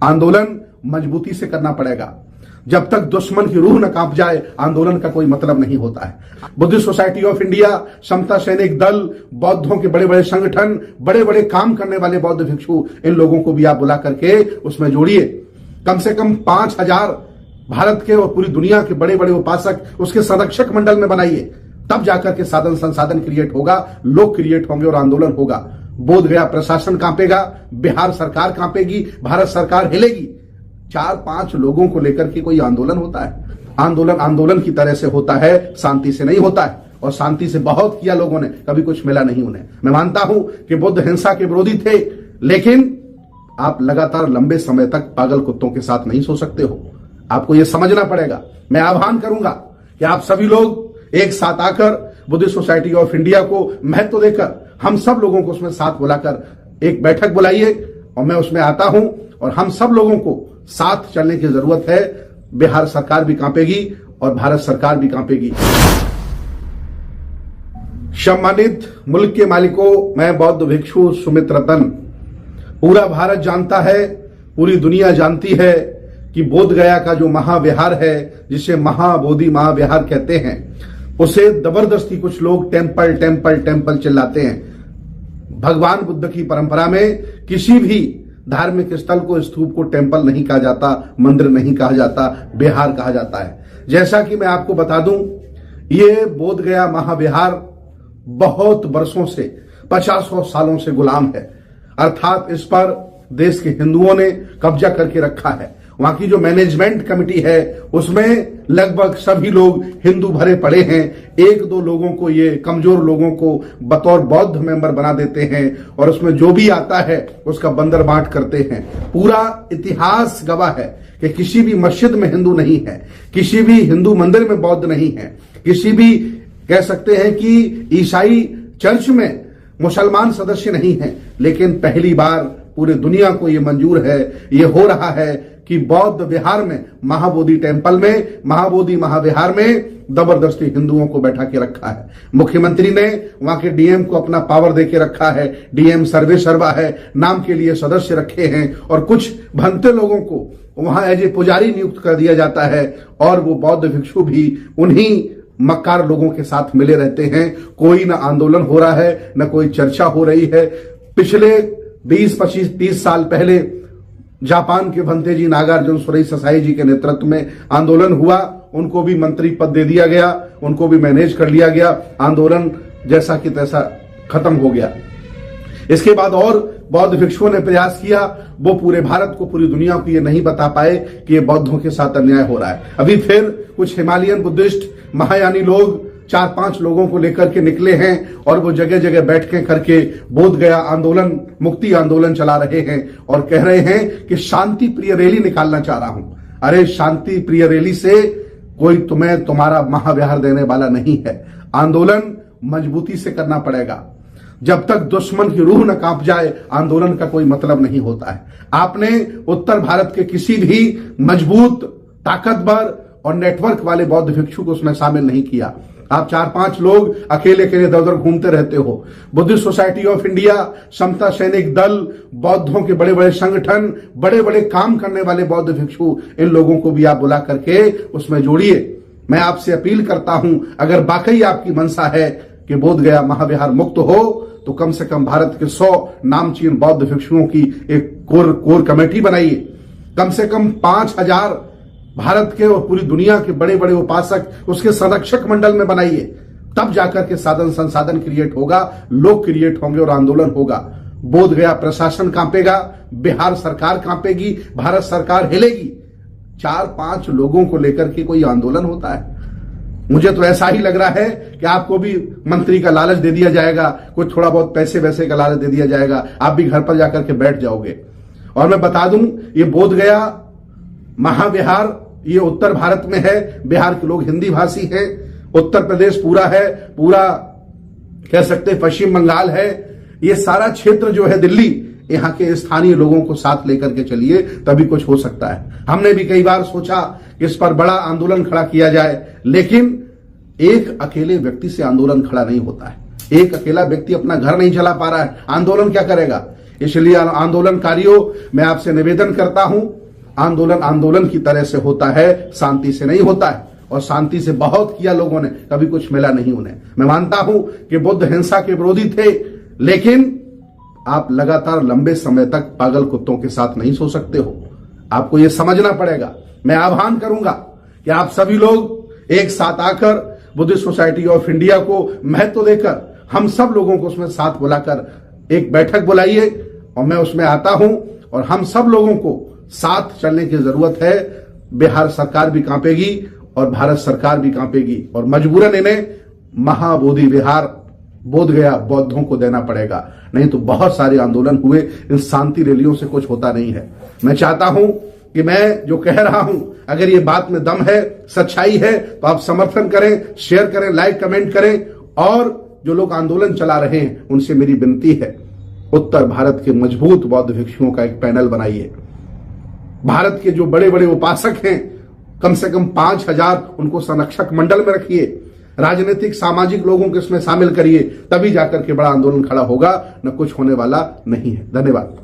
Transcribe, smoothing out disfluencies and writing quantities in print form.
आंदोलन मजबूती से करना पड़ेगा। जब तक दुश्मन की रूह न कांप जाए आंदोलन का कोई मतलब नहीं होता है। बुद्धिस्ट सोसाइटी ऑफ इंडिया, समता सैनिक दल, बौद्धों के बड़े बड़े संगठन, बड़े बड़े काम करने वाले बौद्ध भिक्षु, इन लोगों को भी आप बुला करके उसमें जोड़िए। कम से कम 5000 भारत के और पूरी दुनिया के बड़े बड़े उपासक उसके संरक्षक मंडल में बनाइए, तब जाकर के साधन संसाधन क्रिएट होगा, लोग क्रिएट होंगे और आंदोलन होगा। बोध गया प्रशासन कांपेगा, बिहार सरकार कांपेगी, भारत सरकार हिलेगी। 4-5 लोगों को लेकर के कोई आंदोलन होता है? आंदोलन की तरह से होता है, शांति से नहीं होता है। और शांति से बहुत किया लोगों ने, कभी कुछ मिला नहीं उन्हें। मैं मानता हूं कि बुद्ध हिंसा के विरोधी थे, लेकिन आप लगातार लंबे समय तक पागल कुत्तों के साथ नहीं सो सकते हो। आपको यह समझना पड़ेगा। मैं आह्वान करूंगा कि आप सभी लोग एक साथ आकर बुद्धिस्ट सोसाइटी ऑफ इंडिया को महत्व देकर हम सब लोगों को उसमें साथ बुलाकर एक बैठक बुलाइए, और मैं उसमें आता हूं। और हम सब लोगों को साथ चलने की जरूरत है। बिहार सरकार भी कांपेगी और भारत सरकार भी कांपेगी। सम्मानित मुल्क के मालिकों, मैं बौद्ध भिक्षु सुमित रतन, पूरा भारत जानता है, पूरी दुनिया जानती है कि बोध गया का जो महाविहार है, जिसे महाबोधि महाविहार कहते हैं, उसे जबरदस्ती कुछ लोग टेम्पल टेम्पल टेम्पल चिल्लाते हैं। भगवान बुद्ध की परंपरा में किसी भी धार्मिक स्थल को, स्तूप को टेम्पल नहीं कहा जाता, मंदिर नहीं कहा जाता, विहार कहा जाता है। जैसा कि मैं आपको बता दूं, ये बोध गया महाविहार बहुत वर्षों से, 50 सालों से गुलाम है। अर्थात इस पर देश के हिंदुओं ने कब्जा करके रखा है। वहां की जो मैनेजमेंट कमेटी है उसमें लगभग सभी लोग हिंदू भरे पड़े हैं। 1-2 लोगों को, ये कमजोर लोगों को बतौर बौद्ध मेंबर बना देते हैं और उसमें जो भी आता है उसका बंदर बांट करते हैं। पूरा इतिहास गवाह है कि किसी भी मस्जिद में हिंदू नहीं है, किसी भी हिंदू मंदिर में बौद्ध नहीं है, किसी भी कह सकते हैं कि ईसाई चर्च में मुसलमान सदस्य नहीं है। लेकिन पहली बार पूरे दुनिया को यह मंजूर है, यह हो रहा है कि बौद्ध विहार में, महाबोधि टेम्पल में, महाबोधि महाविहार में जबरदस्ती हिंदुओं को बैठा के रखा है। मुख्यमंत्री ने वहां के डीएम को अपना पावर देके रखा है। डीएम सर्वे सर्वा है, नाम के लिए सदस्य रखे हैं, और कुछ भंते लोगों को वहां एज ए पुजारी नियुक्त कर दिया जाता है। और वो बौद्ध भिक्षु भी उन्हीं मक्कार लोगों के साथ मिले रहते हैं। कोई ना आंदोलन हो रहा है, न कोई चर्चा हो रही है। पिछले 20, 25, 30 साल पहले जापान के भंते जी नागार्जुन सुरेई ससाई जी के नेतृत्व में आंदोलन हुआ। उनको भी मंत्री पद दे दिया गया, उनको भी मैनेज कर लिया गया। आंदोलन जैसा कि तैसा खत्म हो गया। इसके बाद और बौद्ध भिक्षुओं ने प्रयास किया, वो पूरे भारत को, पूरी दुनिया को ये नहीं बता पाए कि ये बौद्धों के साथ अन्याय हो रहा है। अभी फिर कुछ हिमालयन बुद्धिस्ट महायानी लोग 4-5 लोगों को लेकर के निकले हैं और वो जगह जगह बैठकें करके बोध गया आंदोलन, मुक्ति आंदोलन चला रहे हैं और कह रहे हैं कि शांति प्रिय रैली निकालना चाह रहा हूं। अरे शांति प्रिय रैली से कोई तुम्हें तुम्हारा महाविहार देने वाला नहीं है। आंदोलन मजबूती से करना पड़ेगा। जब तक दुश्मन की रूह न कांप जाए आंदोलन का कोई मतलब नहीं होता है। आपने उत्तर भारत के किसी भी मजबूत, ताकतवर और नेटवर्क वाले बौद्ध भिक्षु को उसमें शामिल नहीं किया। आप 4-5 लोग अकेले अकेले दर दर घूमते रहते हो। बुद्धिस्ट सोसाइटी ऑफ इंडिया, समता सैनिक दल, बौद्धों के बड़े बड़े संगठन, बड़े बड़े काम करने वाले बौद्ध भिक्षु, इन लोगों को भी आप बुला करके उसमें जोड़िए। मैं आपसे अपील करता हूं, अगर वाकई आपकी मंशा है कि बोध गया महाविहार मुक्त हो, तो कम से कम भारत के 100 नामचीन बौद्ध भिक्षुओं की एक कोर कमेटी बनाइए। कम से कम 5000 भारत के और पूरी दुनिया के बड़े बड़े उपासक उसके संरक्षक मंडल में बनाइए, तब जाकर के साधन संसाधन क्रिएट होगा, लोग क्रिएट होंगे और आंदोलन होगा। बोध गया प्रशासन कांपेगा, बिहार सरकार कांपेगी, भारत सरकार हिलेगी। 4-5 लोगों को लेकर के कोई आंदोलन होता है? मुझे तो ऐसा ही लग रहा है कि आपको भी मंत्री का लालच दे दिया जाएगा, कुछ थोड़ा बहुत पैसे वैसे का लालच दे दिया जाएगा, आप भी घर पर जाकर के बैठ जाओगे। और मैं बता दूं, ये बोध गया महाविहार ये उत्तर भारत में है। बिहार के लोग हिंदी भाषी हैं। उत्तर प्रदेश पूरा है, पूरा कह सकते पश्चिम बंगाल है। ये सारा क्षेत्र जो है दिल्ली, यहाँ के स्थानीय लोगों को साथ लेकर के चलिए, तभी कुछ हो सकता है। हमने भी कई बार सोचा कि इस पर बड़ा आंदोलन खड़ा किया जाए, लेकिन एक अकेले व्यक्ति से आंदोलन खड़ा नहीं होता है। एक अकेला व्यक्ति अपना घर नहीं चला पा रहा है, आंदोलन क्या करेगा? इसलिए आंदोलनकारियों, मैं आपसे निवेदन करता हूं, आंदोलन आंदोलन की तरह से होता है, शांति से नहीं होता है। और शांति से बहुत किया लोगों ने, कभी कुछ मिला नहीं उन्हें। मैं मानता हूं कि बुद्ध हिंसा के विरोधी थे, लेकिन आप लगातार लंबे समय तक पागल कुत्तों के साथ नहीं सो सकते हो। आपको यह समझना पड़ेगा। मैं आह्वान करूंगा कि आप सभी लोग एक साथ आकर बुद्धिस्ट सोसाइटी ऑफ इंडिया को महत्व देकर हम सब लोगों को उसमें साथ बुलाकर एक बैठक बुलाइए, और मैं उसमें आता हूं। और हम सब लोगों को साथ चलने की जरूरत है। बिहार सरकार भी कांपेगी और भारत सरकार भी कांपेगी, और मजबूरन इन्हें महाबोधि विहार बोध गया बौद्धों को देना पड़ेगा। नहीं तो बहुत सारे आंदोलन हुए, इन शांति रैलियों से कुछ होता नहीं है। मैं चाहता हूं कि मैं जो कह रहा हूं, अगर ये बात में दम है, सच्चाई है, तो आप समर्थन करें, शेयर करें, लाइक कमेंट करें। और जो लोग आंदोलन चला रहे हैं उनसे मेरी विनती है, उत्तर भारत के मजबूत बौद्ध भिक्षुओं का एक पैनल बनाइए। भारत के जो बड़े बड़े उपासक हैं, कम से कम 5000 उनको संरक्षक मंडल में रखिए। राजनीतिक सामाजिक लोगों को इसमें शामिल करिए, तभी जाकर के बड़ा आंदोलन खड़ा होगा, न कुछ होने वाला नहीं है। धन्यवाद।